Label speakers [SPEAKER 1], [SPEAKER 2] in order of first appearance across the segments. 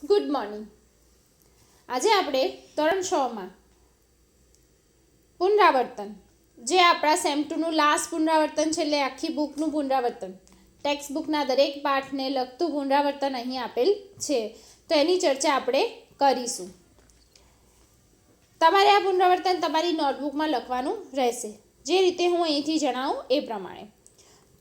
[SPEAKER 1] Good morning. આજે આપણે ધોરણ 6માં પુનરાવર્તન, જે આપણા સેમ 2નું લાસ્ટ પુનરાવર્તન છે, એટલે આખી બુકનું પુનરાવર્તન, ટેક્સ્ટ બુકના દરેક પાઠને લગતું પુનરાવર્તન અહીં આપેલ છે, તો એની ચર્ચા આપણે કરીશું. તમારે આ પુનરાવર્તન તમારી નોટબુકમાં લખવાનું રહેશે, જે રીતે હું અહીંથી જણાવું એ પ્રમાણે.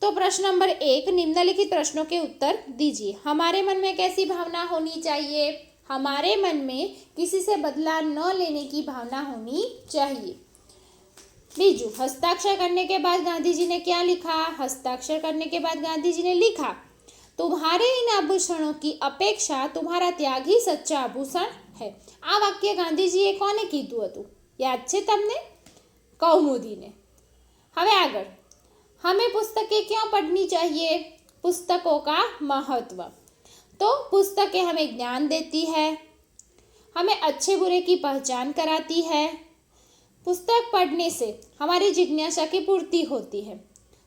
[SPEAKER 1] तो प्रश्न नंबर 1, निम्नलिखित प्रश्नों के उत्तर दीजिए. हमारे मन में कैसी भावना होनी चाहिए? हमारे मन में किसी से बदला न लेने की भावना होनी चाहिए. बीजू, हस्ताक्षर करने के बाद गांधी जी ने क्या लिखा? हस्ताक्षर करने के बाद गांधी जी ने लिखा, तुम्हारे इन आभूषणों की अपेक्षा तुम्हारा त्याग ही सच्चा आभूषण है. आ वाक्य गांधीजीए कोने कीधुं हतुं? याद छे तमने? कौमुदीने. हवे आगळ, हमें पुस्तकें क्यों पढ़नी चाहिए? पुस्तकों का महत्व. तो पुस्तकें हमें ज्ञान देती है, हमें अच्छे बुरे की पहचान कराती है. पुस्तक पढ़ने से हमारी जिज्ञासा की पूर्ति होती है.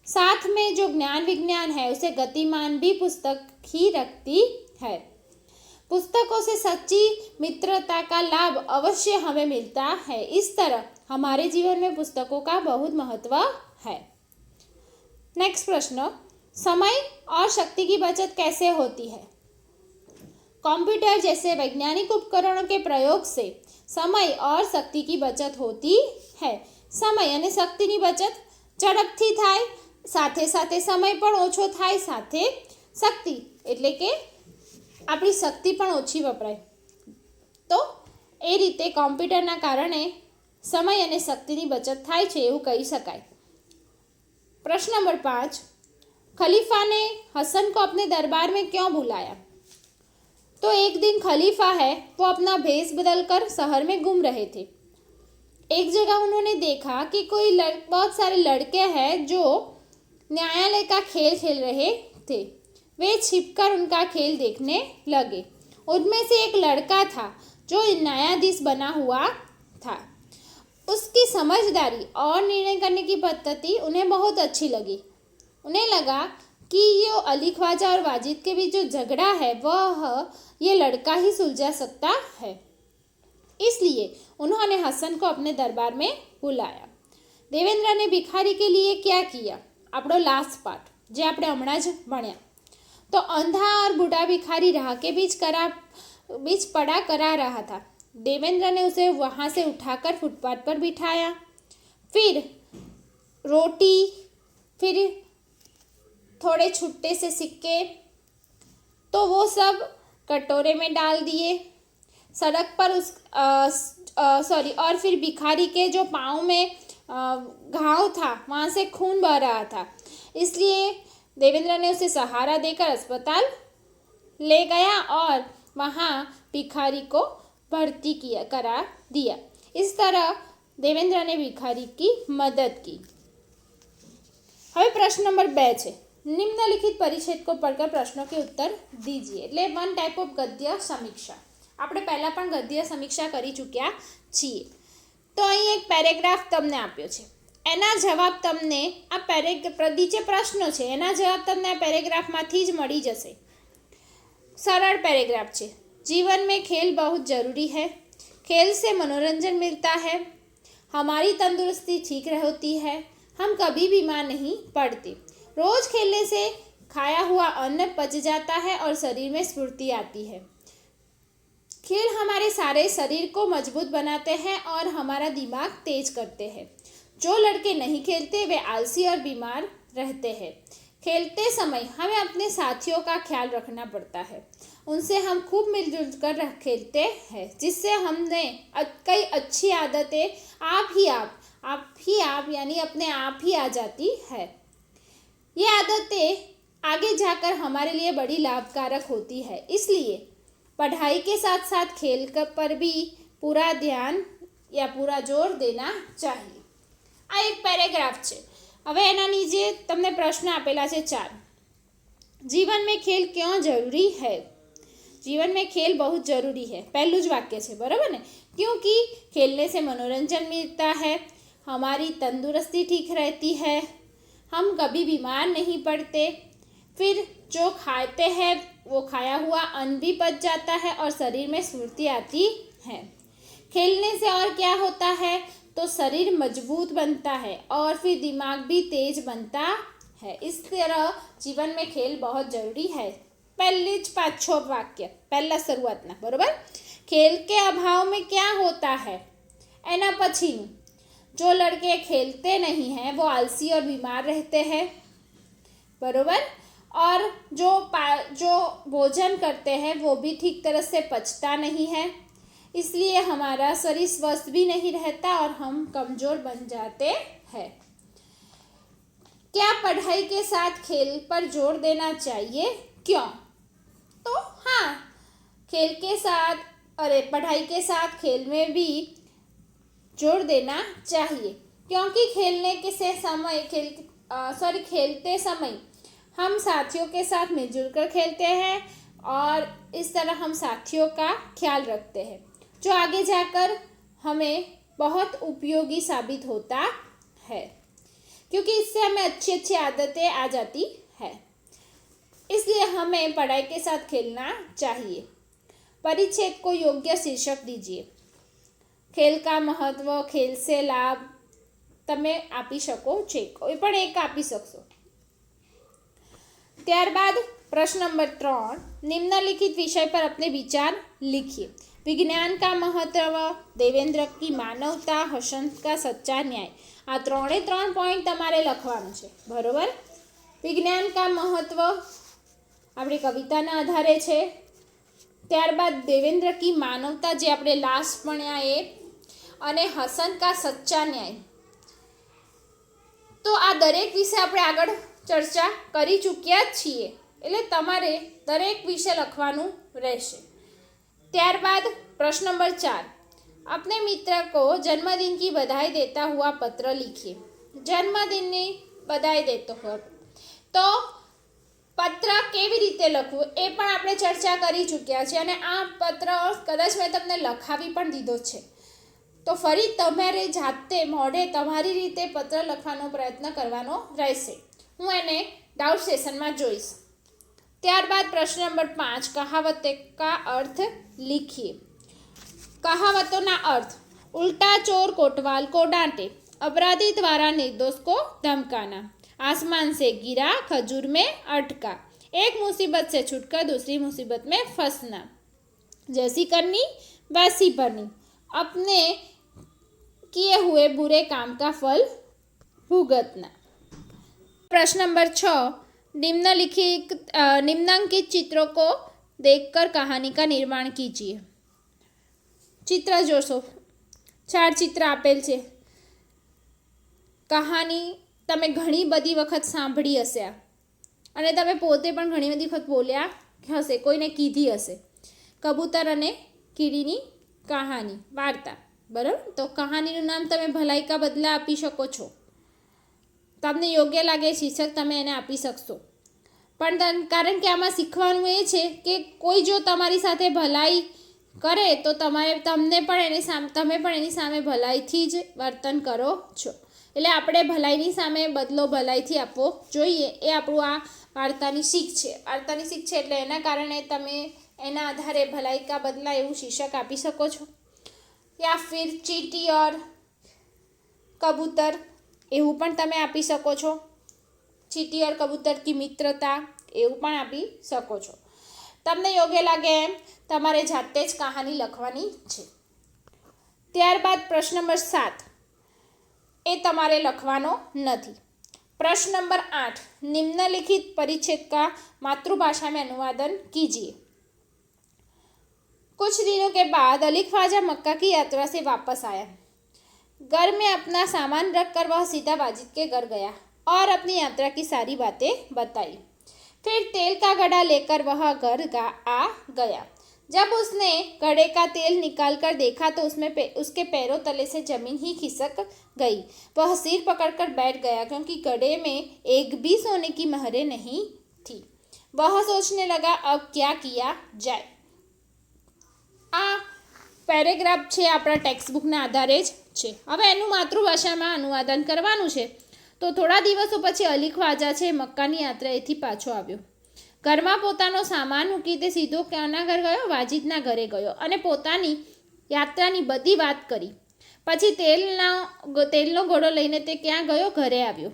[SPEAKER 1] साथ में जो ज्ञान विज्ञान है उसे गतिमान भी पुस्तक ही रखती है. पुस्तकों से सच्ची मित्रता का लाभ अवश्य हमें मिलता है. इस तरह हमारे जीवन में पुस्तकों का बहुत महत्व है. नेक्स्ट प्रश्न, समय और शक्ति की बचत कैसे होती है? कंप्यूटर जैसे वैज्ञानिक उपकरणों के प्रयोग से समय और शक्ति की बचत होती है. समय અને શક્તિની બચત ઝડપથી થાય, સાથે સાથે સમય પણ ઓછો થાય, સાથે શક્તિ એટલે કે આપણી શક્તિ પણ ઓછી વપરાય. તો એ રીતે કોમ્પ્યુટરના કારણે સમય અને શક્તિની બચત થાય છે એવું કહી શકાય. प्रश्न नंबर 5, खलीफा ने हसन को अपने दरबार में क्यों बुलाया? तो एक दिन खलीफा है वो अपना भेष बदलकर शहर में घूम रहे थे. एक जगह उन्होंने देखा कि कोई बहुत सारे लड़के हैं जो न्यायालय का खेल खेल रहे थे. वे छिपकर उनका खेल देखने लगे. उनमें से एक लड़का था जो न्यायाधीश बना हुआ था. उसकी समझदारी और निर्णय करने की पद्धति उन्हें बहुत अच्छी लगी. उन्हें लगा कि ये अली ख्वाजा और वाजिद के बीच जो झगड़ा है वह ये लड़का ही सुलझा सकता है. इसलिए उन्होंने हसन को अपने दरबार में बुलाया. देवेंद्र ने भिखारी के लिए क्या किया? આપણો લાસ્ટ પાર્ટ જે આપણે હમણાં જ ભણ્યા. तो अंधा और बूढ़ा भिखारी राह के बीच पड़ा करा रहा था. देवेंद्र ने उसे वहाँ से उठाकर फुटपाथ पर बिठाया. फिर रोटी, फिर थोड़े छुट्टे से सिक्के, तो वो सब कटोरे में डाल दिए. सड़क पर और फिर भिखारी के जो पाँव में घाव था वहाँ से खून बह रहा था. इसलिए देवेंद्र ने उसे सहारा देकर अस्पताल ले गया और वहाँ भिखारी को भर्ती करा दिया. इस तरह देवेंद्र ने भिखारी की मदद की. હવે પ્રશ્ન નંબર 2 છે, નિમ્નલિખિત પરિચ્છેદ को पढ़कर प्रश्नों के उत्तर दीजिए. એટલે વન ટાઈપ ઓફ ગદ્ય સમીક્ષા. આપણે પહેલાં પણ ગદ્ય સમીક્ષા કરી ચૂક્યા છીએ. તો અહીં એક પેરેગ્રાફ તમને આપ્યો છે, એના જવાબ તમને આ નીચે પ્રશ્નો છે, એના જવાબ તમને આ પેરેગ્રાફમાંથી જ મળી જશે. સરળ પેરેગ્રાફ છે. जीवन में खेल बहुत ज़रूरी है. खेल से मनोरंजन मिलता है, हमारी तंदुरुस्ती ठीक होती है, हम कभी बीमार नहीं पड़ते. रोज़ खेलने से खाया हुआ अन्न पच जाता है और शरीर में स्फूर्ति आती है. खेल हमारे सारे शरीर को मजबूत बनाते हैं और हमारा दिमाग तेज करते हैं. जो लड़के नहीं खेलते वे आलसी और बीमार रहते हैं. खेलते समय हमें अपने साथियों का ख्याल रखना पड़ता है. उनसे हम खूब मिलजुल कर खेलते हैं, जिससे हमने कई अच्छी आदतें आप यानी अपने आप ही आ जाती है. ये आदतें आगे जाकर हमारे लिए बड़ी लाभकारक होती है. इसलिए पढ़ाई के साथ साथ खेल पर भी पूरा ध्यान या पूरा जोर देना चाहिए. आ एक पैराग्राफ છે. હવે એના નીચે તમને પ્રશ્ન આપેલા છે 4. जीवन में खेल क्यों जरूरी है? जीवन में खेल बहुत ज़रूरी है, पहलू ज वाक्य है, बराबर ने. क्योंकि खेलने से मनोरंजन मिलता है, हमारी तंदुरुस्ती ठीक रहती है, हम कभी बीमार नहीं पड़ते. फिर जो खाते हैं वो खाया हुआ अन्न भी पच जाता है और शरीर में स्फूर्ति आती है। खेलने से और क्या होता है, तो शरीर मजबूत बनता है और फिर दिमाग भी तेज बनता है। इस तरह जीवन में खेल बहुत जरूरी है। पहले 5-6 वाक्य पहला શરૂઆતના બરોબર। खेल के अभाव में क्या होता है, एना पछीનું जो लड़के खेलते नहीं हैं वो आलसी और बीमार रहते हैं, बरोबर। और जो भोजन करते हैं वो भी ठीक तरह से पचता नहीं है, इसलिए हमारा शरीर स्वस्थ भी नहीं रहता और हम कमज़ोर बन जाते हैं। क्या पढ़ाई के साथ खेल पर जोर देना चाहिए, क्यों? तो हाँ, पढ़ाई के साथ खेल में भी जोर देना चाहिए, क्योंकि खेलते समय हम साथियों के साथ मिलजुल कर खेलते हैं और इस तरह हम साथियों का ख्याल रखते हैं, जो आगे जाकर हमें बहुत उपयोगी साबित होता है, क्योंकि इससे हमें अच्छी अच्छी आदतें आ जाती है। इसलिए हमें पढ़ाई के साथ खेलना चाहिए। परिच्छेद को योग्य शीर्षक दीजिए। खेल का महत्व, खेल से लाभ તમે આપી શકો છો, કોઈ પણ એક આપી શકશો। ત્યારબાદ प्रश्न नंबर 3, निम्नलिखित विषय पर अपने विचार लिखिए। विज्ञान का महत्व, देवेंद्र की मानवता, हसन का सच्चा न्याय। आ 3 पॉइंट तमारे लखवानुं छे, बरोबर। विज्ञान का महत्व आपणी कविताना आधारे छे। त्यारबाद देवेंद्र की मानवता जे आपणे लास्ट भण्या ए, अने हसन का सच्चा न्याय। तो आ दरेक विषय આપણે આગળ ચર્ચા કરી ચૂક્યા છીએ, એટલે તમારે દરેક વિષય લખવાનું રહેશે। ત્યારબાદ प्रश्न नंबर 4, अपने मित्र को जन्मदिन की बधाई देता हुआ पत्र लिखिए। जन्मदिनની બધાઈ દેતો હોય તો પત્ર કેવી રીતે લખવું એ પણ આપણે ચર્ચા કરી ચૂક્યા છે, અને આ પત્ર કદાચ મેં તમને લખાવી પણ દીધો છે, તો ફરી તમારે જાતે મોઢે તમારી રીતે પત્ર લખવાનો પ્રયત્ન કરવાનો રહેશે। હું એને डाउट सेशन में जोईश। त्यारबाद प्रश्न नंबर 5, कहावत का अर्थ लिखिए। कहावतों ना अर्थ, उल्टा चोर कोतवाल को डांटे, अपराधी द्वारा निर्दोष को धमकाना, आसमान से गिरा खजूर में अटका, एक मुसीबत से छूटकर दूसरी मुसीबत में फंसना, जैसी करनी वैसी भरनी, अपने किए हुए बुरे काम का फल भुगतना। प्रश्न नंबर 6, निम्नांकित चित्रों को देखकर कहानी का निर्माण कीजिए। चित्र जोशो, 4 चित्र आपेल छे। कहानी तमे घणी बधी वखत सांभळी हशे अने तमे पोते पण घणी बधी वखत बोल्या हशे, कोईने कीधी हशे। कबूतर अने कीડીની कहानी, वार्ता, बराबर। तो कहानीनुं नाम तमे भलाई का बदला आपी शको छो। तमने योग्य लागे शीर्षक तमे एने आपी शकशो, पण कारण के आमां शीखवानुं ए छे के कोई जो तमारी साथे भलाई करे तो तमने पण एनी सामे भलाईथी ज वर्तन करो छो। एटले आपणे भलाईनी सामे बदलो भलाईथी आपवो जोईए, ए आपणुं आ वार्तानी शीख छे। वार्तानी शीख छे एटले एना कारणे तमे एना आधारे भलाई का बदला एवुं शीर्षक आपी शको छो, या फिर चींटी और कबूतर एवं पण तमे आपी शको छो। चींटी और कबूतर की मित्रता एवं पण आपी शको छो। तमने योग्य लागे एम तमारे जाते ज कहानी लखवानी छे। त्यारबाद प्रश्न नंबर 7 ए तमारे लखवानो नथी। प्रश्न नंबर 8, निम्नलिखित परिच्छेद का मातृभाषा में अनुवादन कीजिए। कुछ दिनों के बाद अली ख्वाजा मक्का की यात्रा से वापस आया। घर में अपना सामान रखकर वह सीधा वाजिद के घर गया और अपनी यात्रा की सारी बातें बताई। फिर तेल का घड़ा लेकर वह घर आ गया। जब उसने घड़े का तेल निकालकर देखा तो उसके पैरों तले से जमीन ही खिसक गई। वह सिर पकड़कर बैठ गया, क्योंकि घड़े में एक भी सोने की मोहरें नहीं थी। वह सोचने लगा, अब क्या किया जाए। आ पेरेग्राफ छे आपણા ટેક્સ્ટબુકના આધારે જ છે। હવે એનું માતૃભાષામાં અનુવાદન કરવાનું છે। તો થોડા દિવસો પછી અલી ખ્વાજા છે મક્કાની યાત્રાએથી પાછો આવ્યો। ઘરમાં પોતાનો સામાન મૂકી તે સીધો કોના ઘર ગયો? વાજિદના ઘરે ગયો અને પોતાની યાત્રાની બધી વાત કરી. પછી તેલનો ઘોડો લઈને તે ક્યાં ગયો? ઘરે આવ્યો.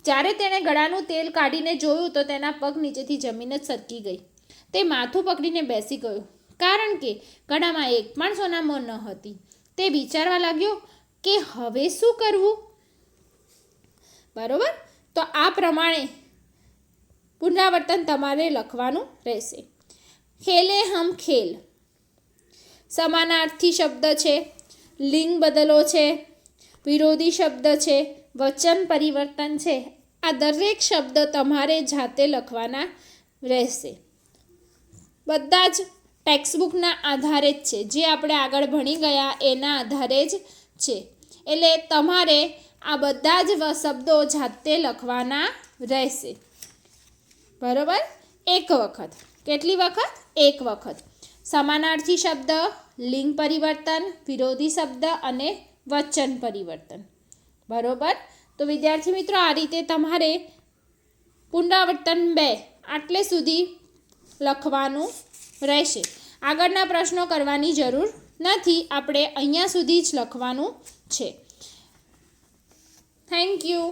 [SPEAKER 1] જ્યારે તેણે ગળાનું તેલ કાઢીને જોયું તો તેના પગ નીચેથી જમીન જ સરકી ગઈ. તે માથું પકડીને બેસી ગયો, કારણ કે ગળામાં એક પણ સોનામોહર ન હતી. તે વિચારવા લાગ્યો કે હવે શું કરવું? બરોબર, તો આ પ્રમાણે પુનરાવર્તન તમારે લખવાનું રહેશે. ખેલે હમ ખેલ સમાનાર્થી શબ્દ છે, લિંગ બદલો છે, વિરોધી શબ્દ છે, વચન પરિવર્તન છે. આ દરેક શબ્દ તમારે જાતે લખવાના રહેશે. બધા જ ટેક્સ્ટબુકના આધારે જ છે, જે આપણે આગળ ભણી ગયા એના આધારે જ છે. એટલે તમારે આ બધા જ શબ્દો જાતે લખવાના રહેશે. બરાબર, એક વખત. કેટલી વખત? એક વખત. સમાનાર્થી શબ્દ, લિંગ પરિવર્તન, વિરોધી શબ્દ અને વચન પરિવર્તન. બરાબર, તો વિદ્યાર્થી મિત્રો આ રીતે તમારે પુનરાવર્તન 2 આટલે સુધી લખવાનું રહેશે. આગળના પ્રશ્નો કરવાની જરૂર નથી, આપણે અહીંયા સુધી જ લખવાનું છે. Thank you.